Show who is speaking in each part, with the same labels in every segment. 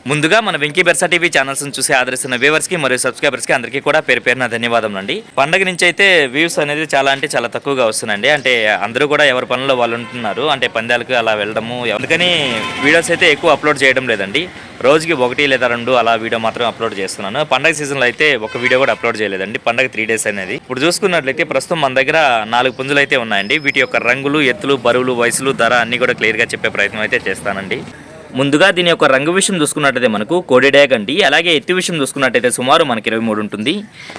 Speaker 1: ముందుగా మన Venky బెర్సా TV channels చూసి ఆదరిస్తున్న వ్యూవర్స్కి మరియు సబ్స్క్రైబర్స్కి అందరికీ కూడా పేరు పేరున ధన్యవాదములు అండి. పండగ నుంచి అయితే వ్యూస్ అనేది చాలా అంటే చాలా తక్కువగా వస్తున్నాయండి. అంటే అందరూ కూడా ఎవరి పనుల్లో వాళ్ళు ఉంటున్నారు. అంటే పందాలకు అలా వెళ్ళడము, అందుకని వీడియోస్ అయితే ఎక్కువ అప్లోడ్ చేయడం లేదండి. రోజుకి 1 లేదా 2 అలా వీడియో మాత్రం అప్లోడ్ చేస్తున్నాను. పండగ సీజన్లో అయితే ఒక వీడియో కూడా అప్లోడ్ చేయలేదండి. పండగ 3 days అనేది. ఇప్పుడు చూసుకున్నట్లయితే ప్రస్తుతం మన దగ్గర 4 పుంజులు అయితే ఉన్నాయండి. వీటి యొక్క రంగులు, ఎత్తులు, బరువులు, వయసులు, ధర అన్ని కూడా క్లియర్గా చెప్పే ప్రయత్నం అయితే చేస్తానండి. ముందుగా దీని యొక్క రంగు విషయం చూసుకున్నట్టయితే మనకు కోడి డ్యాగ్ అండి. అలాగే ఎత్తు విషయం చూసుకున్నట్టయితే సుమారు మనకి 23 ఉంటుంది.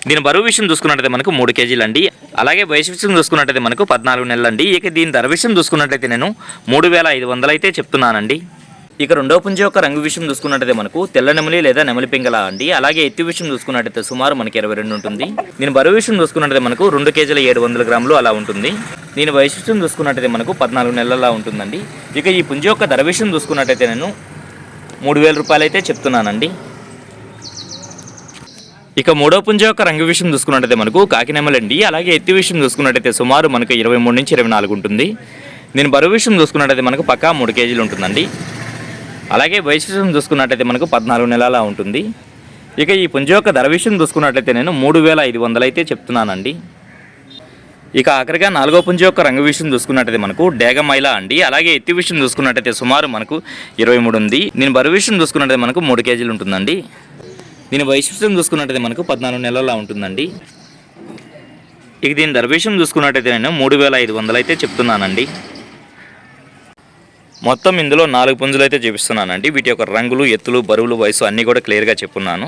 Speaker 1: దీని బరువు విషయం చూసుకున్నట్టయితే మనకు 3 kgs అండి. అలాగే వయసు విషయం చూసుకున్నట్టయితే మనకు 14 నెలలు అండి. ఇక దీని ధర విషయం చూసుకున్నట్టయితే నేను 3500 అయితే చెప్తున్నానండి. ఇక రెండో పుంజ యొక్క రంగు విషయం చూసుకున్నట్టయితే మనకు తెల్ల నెమలి లేదా నెమలి పింగళ అండి. అలాగే ఎత్తు విషయం చూసుకున్నట్టయితే సుమారు మనకి 22 ఉంటుంది. దీని బరువు విషయం చూసుకున్నట్టయితే మనకు 2 kgs 700 grams అలా ఉంటుంది. దీని వయసు విషయం చూసుకున్నట్టయితే మనకు 14 నెలల ఉంటుందండి. ఇక ఈ పుంజ యొక్క ధర విషయం చూసుకున్నట్టయితే నేను 3000 రూపాయలు అయితే చెప్తున్నానండి. ఇక మూడో పుంజ యొక్క రంగు విషయం చూసుకున్నట్టయితే మనకు కాకి నెమలండి. అలాగే ఎత్తు విషయం చూసుకున్నట్టయితే సుమారు మనకు 23 నుంచి 24 ఉంటుంది. దీని బరువు విషయం చూసుకున్నట్టయితే మనకు పక్కా 3 kgs ఉంటుందండి. అలాగే వయసు విషయం చూసుకున్నట్టయితే మనకు 14 నెలల ఉంటుంది. ఇక ఈ పుంజ యొక్క ధర విషయం చూసుకున్నట్టయితే నేను 3500 అయితే చెప్తున్నానండి. ఇక ఆఖరిగా 4వ పుంజ యొక్క రంగు విషయం చూసుకున్నట్టయితే మనకు డేగమైలా అండి. అలాగే ఎత్తి విషయం చూసుకున్నట్టయితే సుమారు మనకు 23 ఉంది. దీని బరువు విషయం చూసుకున్నట్టయితే మనకు 3 kgs ఉంటుందండి. దీని వయసు విషయం చూసుకున్నట్టయితే మనకు 14 నెలల ఉంటుందండి. ఇక దీని ధర విషయం చూసుకున్నట్టయితే నేను 3500 అయితే చెప్తున్నానండి. మొత్తం ఇందులో 4 పుంజులు అయితే చూపిస్తున్నానండి. వీటి యొక్క రంగులు, ఎత్తులు, బరువులు, వయసు అన్నీ కూడా క్లియర్గా చెప్పున్నాను.